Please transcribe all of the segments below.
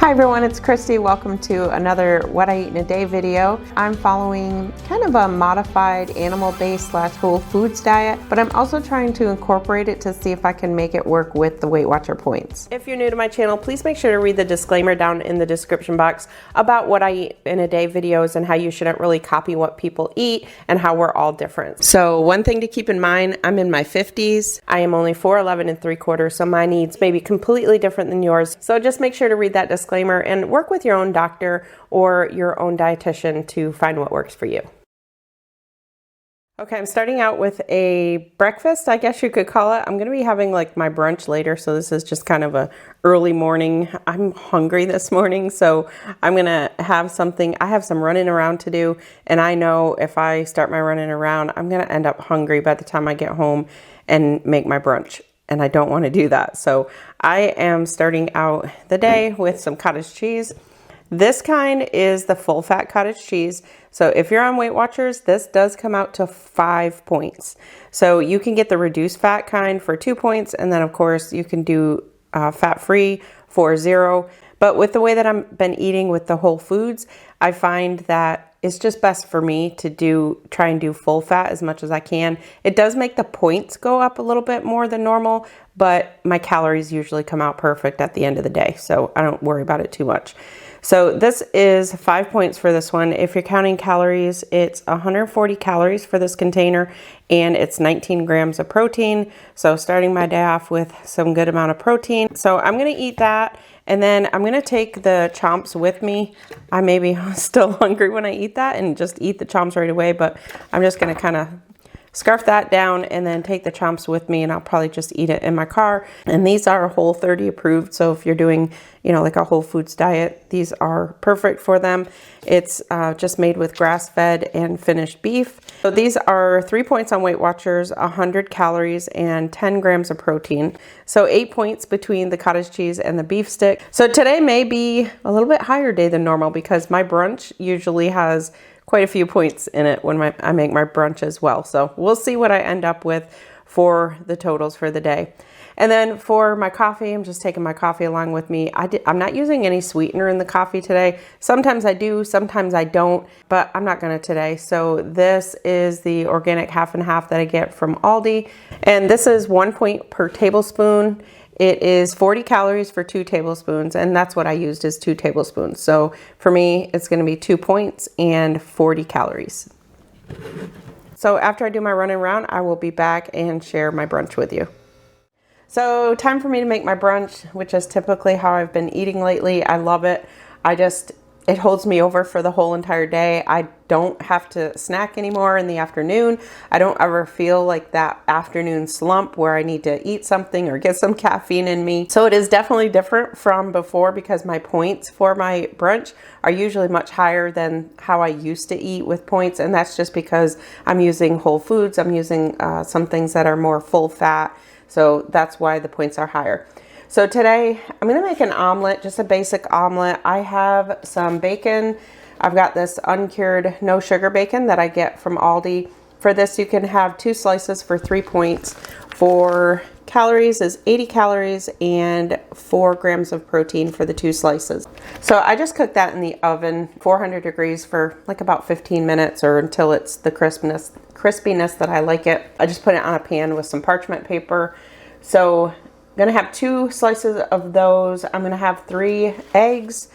Hi everyone, it's Kristi. Welcome to another What I Eat in a Day video. I'm following kind of a modified animal-based / whole foods diet, but I'm also trying to incorporate it to see if I can make it work with the Weight Watcher points. If you're new to my channel, please make sure to read the disclaimer down in the description box about What I Eat in a Day videos and how you shouldn't really copy what people eat and how we're all different. So one thing to keep in mind, I'm in my 50s. I am only 4'11 3/4, so my needs may be completely different than yours. So just make sure to read that disclaimer and work with your own doctor or your own dietitian to find what works for you. Okay, I'm starting out with a breakfast, I guess you could call it. I'm going to be having like my brunch later, so this is just kind of a early morning. I'm hungry this morning, so I'm going to have something. I have some running around to do, and I know if I start my running around, I'm going to end up hungry by the time I get home and make my brunch. And I don't want to do that. So I am starting out the day with some cottage cheese. This kind is the full fat cottage cheese. So if you're on Weight Watchers, this does come out to 5 points. So you can get the reduced fat kind for 2 points. And then of course you can do fat free for 0. But with the way that I've been eating with the whole foods, I find that it's just best for me to try and do full fat as much as I can. It does make the points go up a little bit more than normal, but my calories usually come out perfect at the end of the day, so I don't worry about it too much. So this is 5 points for this one. If you're counting calories, it's 140 calories for this container, and it's 19 grams of protein. So starting my day off with some good amount of protein. So I'm gonna eat that, and then I'm gonna take the chomps with me. I may be still hungry when I eat that and just eat the chomps right away, but I'm just gonna kind of scarf that down and then take the chomps with me, and I'll probably just eat it in my car. And these are Whole30 approved, so if you're doing, like a whole foods diet, these are perfect for them. It's just made with grass-fed and finished beef. So these are 3 points on Weight Watchers, 100 calories, and 10 grams of protein. So 8 points between the cottage cheese and the beef stick. So today may be a little bit higher day than normal because my brunch usually has quite a few points in it when I make my brunch as well. So we'll see what I end up with for the totals for the day. And then for my coffee, I'm just taking my coffee along with me. I'm not using any sweetener in the coffee today. Sometimes I do, sometimes I don't, but I'm not gonna today. So this is the organic half and half that I get from Aldi. And this is 1 point per tablespoon. It is 40 calories for 2 tablespoons, and that's what I used is 2 tablespoons. So for me, it's gonna be 2 points and 40 calories. So after I do my running around, I will be back and share my brunch with you. So time for me to make my brunch, which is typically how I've been eating lately. I love it. It holds me over for the whole entire day. I don't have to snack anymore in the afternoon. I don't ever feel like that afternoon slump where I need to eat something or get some caffeine in me. So it is definitely different from before because my points for my brunch are usually much higher than how I used to eat with points. And that's just because I'm using whole foods. I'm using some things that are more full fat. So that's why the points are higher. So today I'm gonna make an omelet, just a basic omelet. I have some bacon. I've got this uncured no sugar bacon that I get from Aldi. For this, you can have 2 slices for 3 points. For calories is 80 calories and 4 grams of protein for the 2 slices. So I just cooked that in the oven, 400 degrees for like about 15 minutes or until it's the crispiness that I like it. I just put it on a pan with some parchment paper. So I'm gonna have 2 slices of those. I'm gonna have 3 eggs.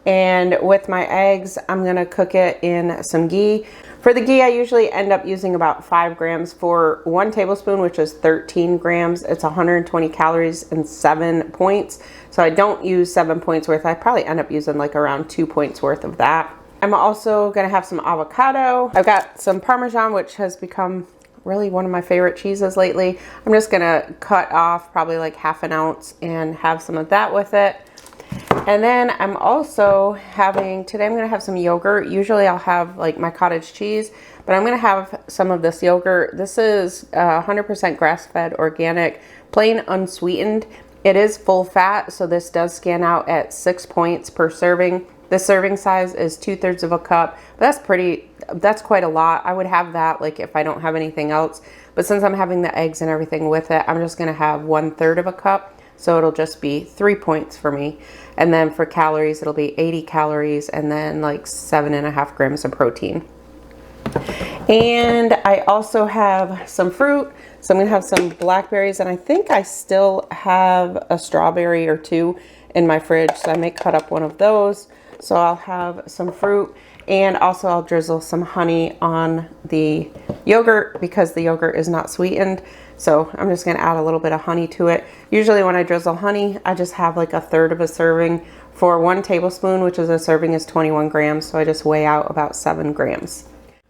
And with my eggs, I'm gonna cook it in some ghee. For the ghee, I usually end up using about 5 grams for 1 tablespoon, which is 13 grams. It's 120 calories and 7 points. So I don't use 7 points worth. I probably end up using like around 2 points worth of that. I'm also gonna have some avocado. I've got some Parmesan, which has become really one of my favorite cheeses lately. I'm just gonna cut off probably like 1/2 ounce and have some of that with it. And then I'm also today I'm gonna have some yogurt. Usually I'll have like my cottage cheese, but I'm gonna have some of this yogurt. This is 100% grass-fed, organic, plain unsweetened. It is full fat, so this does scan out at 6 points per serving. The serving size is 2/3 of a cup. That's quite a lot. I would have that like if I don't have anything else. But since I'm having the eggs and everything with it, I'm just gonna have 1/3 of a cup. so it'll just be 3 points for me. And then for calories, it'll be 80 calories and then like 7.5 grams of protein. And I also have some fruit. So I'm gonna have some blackberries, and I think I still have a strawberry or two in my fridge. So I may cut up one of those. So I'll have some fruit, and also I'll drizzle some honey on the yogurt because the yogurt is not sweetened. So I'm just gonna add a little bit of honey to it. Usually when I drizzle honey, I just have like 1/3 of a serving for 1 tablespoon, which is a serving is 21 grams. So I just weigh out about 7 grams.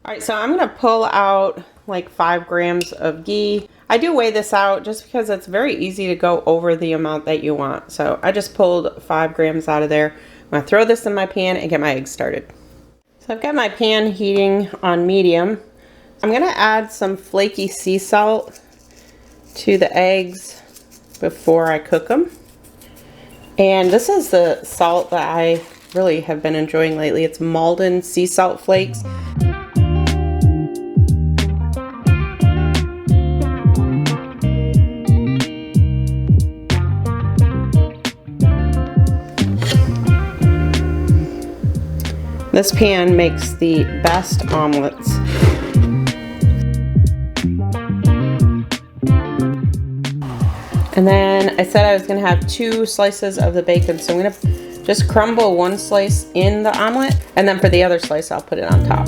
All right, so I'm gonna pull out like 5 grams of ghee. I do weigh this out just because it's very easy to go over the amount that you want. So I just pulled 5 grams out of there. I'm gonna throw this in my pan and get my eggs started. So I've got my pan heating on medium. I'm gonna add some flaky sea salt to the eggs before I cook them. And this is the salt that I really have been enjoying lately. It's Malden sea salt flakes. This pan makes the best omelets. And then I said I was gonna have 2 slices of the bacon, so I'm gonna just crumble 1 slice in the omelet, and then for the other slice, I'll put it on top.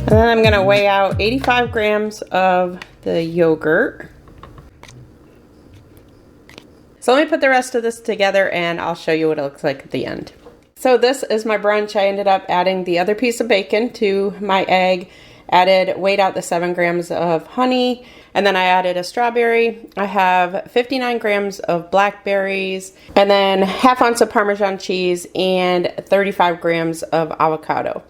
And then I'm gonna weigh out 85 grams of the yogurt. So let me put the rest of this together and I'll show you what it looks like at the end. So this is my brunch. I ended up adding the other piece of bacon to my egg, weighed out the 7 grams of honey, and then I added a strawberry. I have 59 grams of blackberries, and then 1/2 ounce of Parmesan cheese and 35 grams of avocado.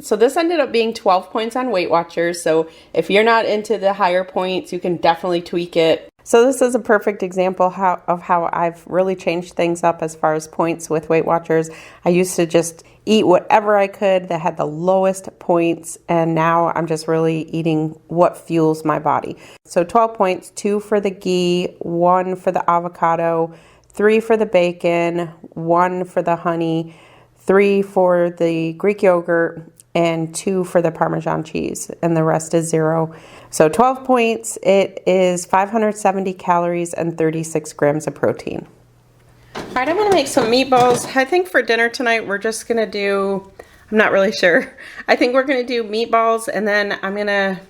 So this ended up being 12 points on Weight Watchers. So if you're not into the higher points, you can definitely tweak it. So this is a perfect example of how I've really changed things up as far as points with Weight Watchers. I used to just eat whatever I could that had the lowest points, and now I'm just really eating what fuels my body. So 12 points, 2 for the ghee, 1 for the avocado, 3 for the bacon, 1 for the honey, 3 for the Greek yogurt, and 2 for the Parmesan cheese, and the rest is 0. So 12 points, it is 570 calories and 36 grams of protein. All right, I'm gonna make some meatballs. I think for dinner tonight, we're just gonna do, I'm not really sure. I think we're gonna do meatballs, and then I'm gonna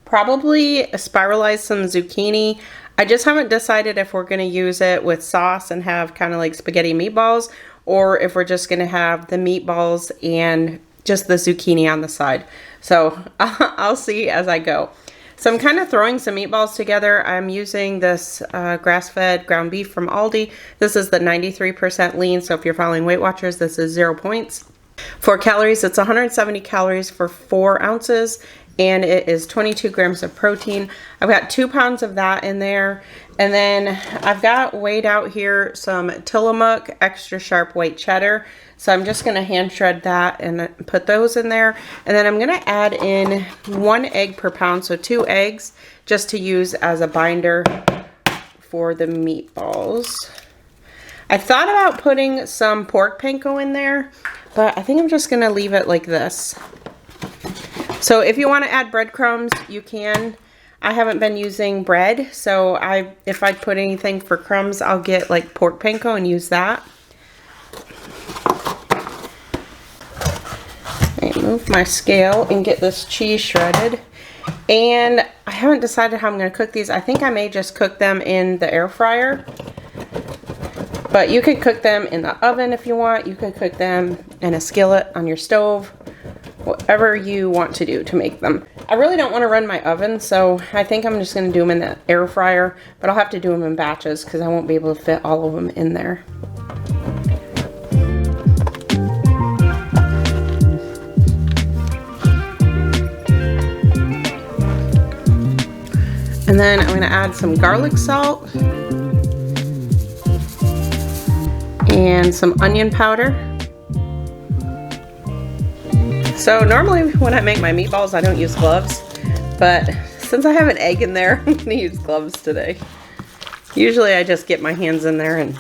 probably spiralize some zucchini. I just haven't decided if we're gonna use it with sauce and have kind of like spaghetti meatballs, or if we're just gonna have the meatballs and just the zucchini on the side. So I'll see as I go. So I'm kind of throwing some meatballs together. I'm using this grass-fed ground beef from Aldi. This is the 93% lean, so if you're following Weight Watchers, this is 0 points. For calories, it's 170 calories for 4 ounces, and it is 22 grams of protein. I've got 2 pounds of that in there. And then I've got weighed out here some Tillamook extra sharp white cheddar. So I'm just gonna hand shred that and put those in there. And then I'm gonna add in 1 egg per pound, so 2 eggs, just to use as a binder for the meatballs. I thought about putting some pork panko in there, but I think I'm just gonna leave it like this. So if you wanna add breadcrumbs, you can. I haven't been using bread, so if I put anything for crumbs, I'll get like pork panko and use that. Move my scale and get this cheese shredded. And I haven't decided how I'm going to cook these. I think I may just cook them in the air fryer. But you could cook them in the oven if you want. You could cook them in a skillet on your stove. whatever you want to do to make them. I really don't want to run my oven, so I think I'm just going to do them in the air fryer, but I'll have to do them in batches because I won't be able to fit all of them in there. And then I'm going to add some garlic salt and some onion powder. So normally when I make my meatballs I don't use gloves, but since I have an egg in there, I'm going to use gloves today. Usually I just get my hands in there and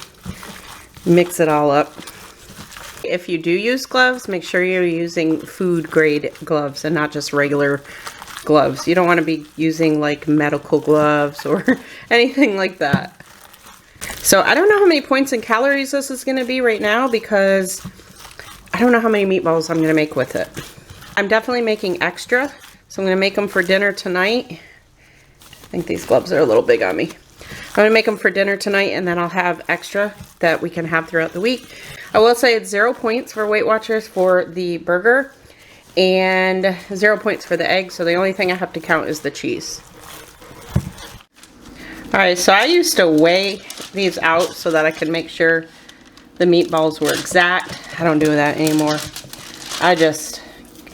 mix it all up. If you do use gloves, make sure you're using food grade gloves and not just regular gloves. You don't want to be using like medical gloves or anything like that. So I don't know how many points and calories this is going to be right now because I don't know how many meatballs I'm going to make with it. I'm definitely making extra, so I'm going to make them for dinner tonight. I think these gloves are a little big on me. I'm going to make them for dinner tonight, and then I'll have extra that we can have throughout the week. I will say it's 0 points for Weight Watchers for the burger and 0 points for the egg, so the only thing I have to count is the cheese. Alright, so I used to weigh these out so that I could make sure the meatballs were exact. I don't do that anymore. I just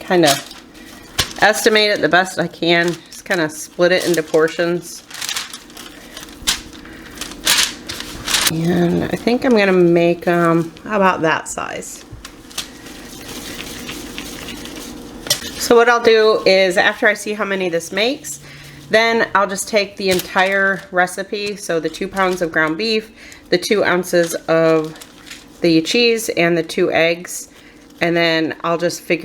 kind of estimate it the best I can. Just kind of split it into portions. And I think I'm going to make about that size. So what I'll do is after I see how many this makes, then I'll just take the entire recipe, so the 2 pounds of ground beef, the 2 ounces of the cheese, and the 2 eggs, and then I'll just put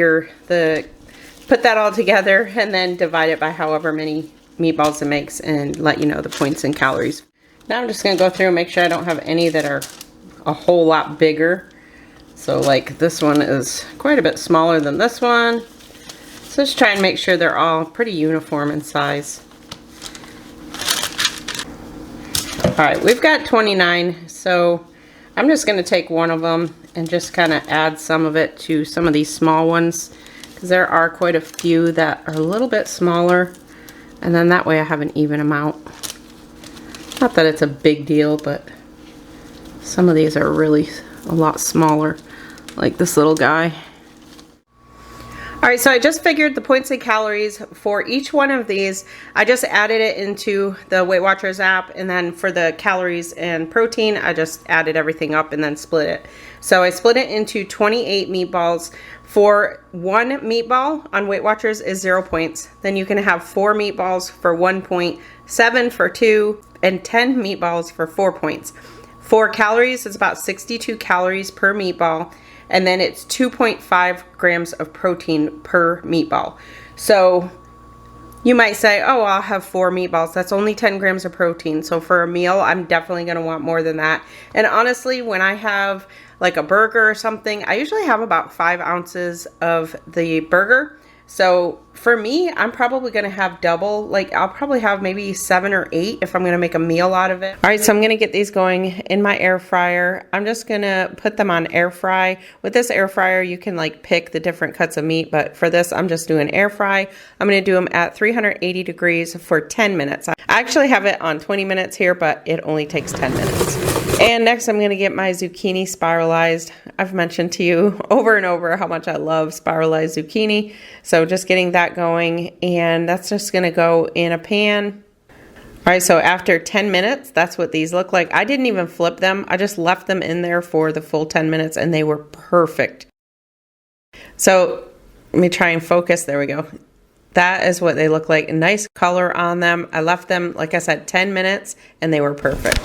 that all together and then divide it by however many meatballs it makes and let you know the points and calories. Now I'm just going to go through and make sure I don't have any that are a whole lot bigger. So like this one is quite a bit smaller than this one. So just try and make sure they're all pretty uniform in size. Alright, we've got 29, so I'm just going to take one of them and just kind of add some of it to some of these small ones, because there are quite a few that are a little bit smaller, and then that way I have an even amount. Not that it's a big deal, but some of these are really a lot smaller, like this little guy. Alright, so I just figured the points and calories for each one of these. I just added it into the Weight Watchers app, and then for the calories and protein, I just added everything up and then split it. So I split it into 28 meatballs. For 1 meatball on Weight Watchers is 0 points. Then you can have 4 meatballs for 1 point, 7 for 2, and 10 meatballs for 4 points. For calories, it's about 62 calories per meatball. And then it's 2.5 grams of protein per meatball. So you might say, oh, I'll have 4 meatballs. That's only 10 grams of protein. So for a meal, I'm definitely going to want more than that. And honestly, when I have like a burger or something, I usually have about 5 ounces of the burger. So for me, I'm probably going to have double. Like I'll probably have maybe 7 or 8 if I'm going to make a meal out of it. All right, so I'm going to get these going in my air fryer. I'm just going to put them on air fry. With this air fryer, you can like pick the different cuts of meat, but for this, I'm just doing air fry. I'm going to do them at 380 degrees for 10 minutes. I actually have it on 20 minutes here, but it only takes 10 minutes. And next I'm going to get my zucchini spiralized. I've mentioned to you over and over how much I love spiralized zucchini. So just getting that going, and that's just going to go in a pan. All right, so after 10 minutes, that's what these look like. I didn't even flip them. I just left them in there for the full 10 minutes and they were perfect. So let me try and focus. There we go. That is what they look like. A nice color on them. I left them, like I said, 10 minutes and they were perfect.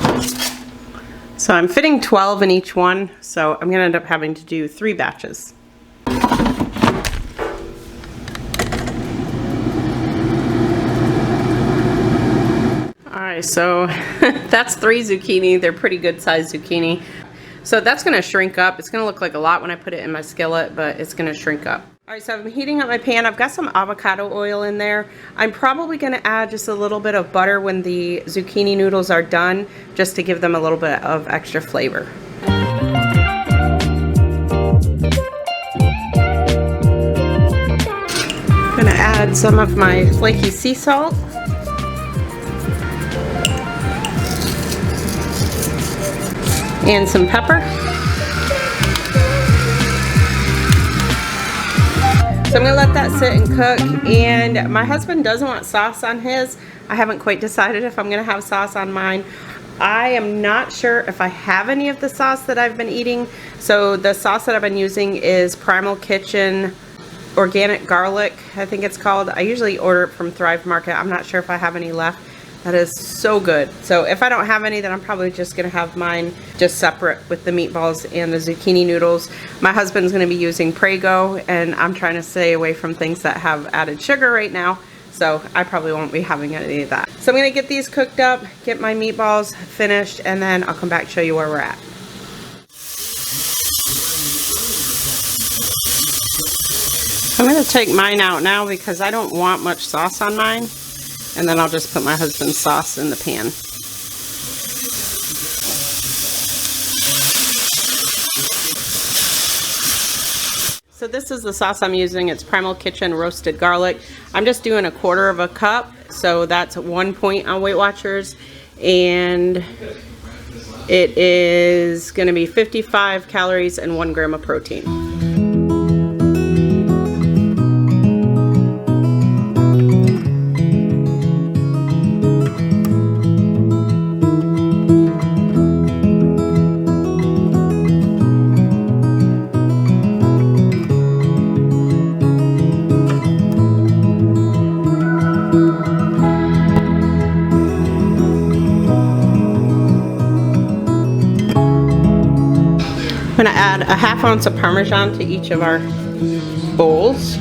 So I'm fitting 12 in each one, so I'm going to end up having to do 3 batches. Alright, so that's 3 zucchini. They're pretty good sized zucchini. So that's going to shrink up. It's going to look like a lot when I put it in my skillet, but it's going to shrink up. Alright, so I'm heating up my pan. I've got some avocado oil in there. I'm probably going to add just a little bit of butter when the zucchini noodles are done, just to give them a little bit of extra flavor. add some of my flaky sea salt. And some pepper. So I'm gonna let that sit and cook, and my husband doesn't want sauce on his. I haven't quite decided if I'm gonna have sauce on mine. I am not sure if I have any of the sauce that I've been eating. So the sauce that I've been using is Primal Kitchen Organic Garlic, I think it's called. I usually order it from Thrive Market. I'm not sure if I have any left. That is so good. So if I don't have any, then I'm probably just gonna have mine just separate with the meatballs and the zucchini noodles. My husband's gonna be using Prego, and I'm trying to stay away from things that have added sugar right now. So I probably won't be having any of that. So I'm gonna get these cooked up, get my meatballs finished, and then I'll come back and show you where we're at. I'm gonna take mine out now because I don't want much sauce on mine. And then I'll just put my husband's sauce in the pan. So this is the sauce I'm using. It's Primal Kitchen Roasted Garlic. I'm just doing 1/4 cup. So that's 1 point on Weight Watchers. And it is gonna be 55 calories and 1 gram of protein. I'm gonna add a 1/2 ounce of Parmesan to each of our bowls.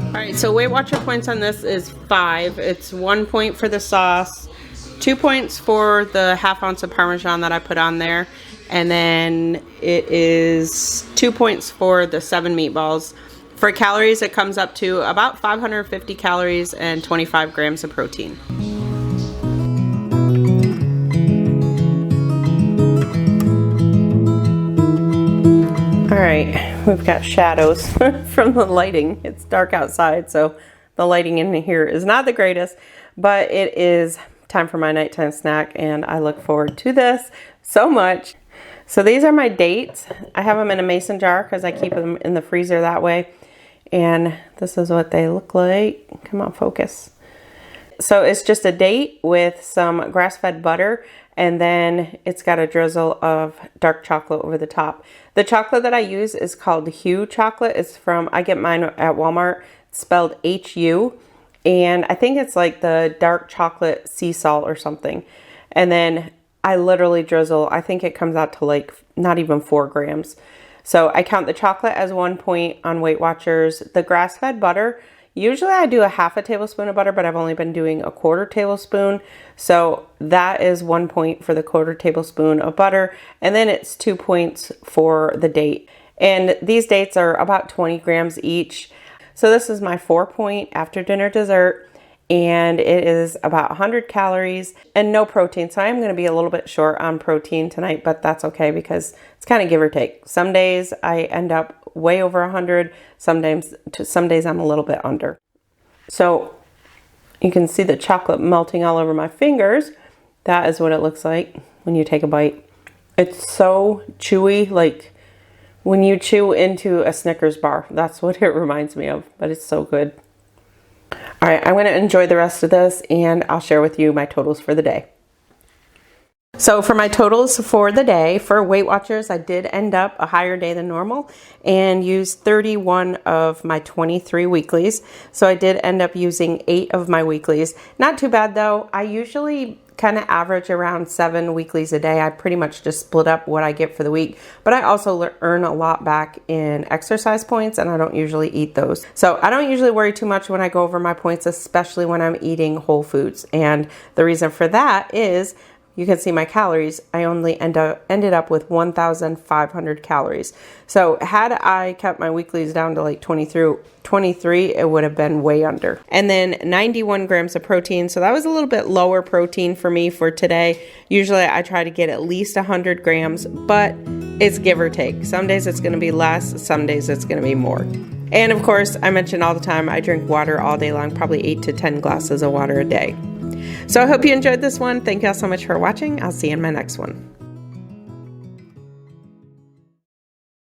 All right, so Weight Watcher points on this is 5. It's 1 point for the sauce, 2 points for the 1/2 ounce of Parmesan that I put on there, and then it is 2 points for the 7 meatballs. For calories, it comes up to about 550 calories and 25 grams of protein. All right, we've got shadows from the lighting. It's dark outside, so the lighting in here is not the greatest, but it is time for my nighttime snack, and I look forward to this so much. So these are my dates. I have them in a mason jar because I keep them in the freezer that way. And this is what they look like. Come on, focus. So it's just a date with some grass-fed butter, and then it's got a drizzle of dark chocolate over the top. The chocolate that I use is called Hue chocolate. It's from, I get mine at Walmart. It's spelled H-U, and I think it's like the dark chocolate sea salt or something. And then I literally drizzle, I think it comes out to like not even 4 grams. So I count the chocolate as 1 point on Weight Watchers. The grass-fed butter, usually I do a 1/2 tablespoon of butter, but I've only been doing a 1/4 tablespoon. So that is 1 point for the 1/4 tablespoon of butter. And then it's 2 points for the date. And these dates are about 20 grams each. So this is my 4 point after dinner dessert. And it is about 100 calories and no protein. So I'm going to be a little bit short on protein tonight, but that's okay because it's kind of give or take. Some days I end up way over 100. Some days I'm a little bit under. So you can see the chocolate melting all over my fingers. That is what it looks like when you take a bite. It's so chewy, like when you chew into a Snickers bar. That's what it reminds me of, but it's so good. All right, I'm going to enjoy the rest of this, and I'll share with you my totals for the day. So for my totals for the day, for Weight Watchers, I did end up a higher day than normal and used 31 of my 23 weeklies. So I did end up using 8 of my weeklies. Not too bad though. I usually kind of average around 7 weeklies a day. I pretty much just split up what I get for the week, but I also earn a lot back in exercise points, and I don't usually eat those. So I don't usually worry too much when I go over my points, especially when I'm eating whole foods. And the reason for that is you can see my calories. I only ended up with 1,500 calories. So had I kept my weeklies down to like 23, it would have been way under. And then 91 grams of protein. So that was a little bit lower protein for me for today. Usually I try to get at least 100 grams, but It's give or take. Some days it's going to be less, some days it's going to be more. And of course, I mention all the time, I drink water all day long, probably 8 to 10 glasses of water a day. So I hope you enjoyed this one. Thank you all so much for watching. I'll see you in my next one.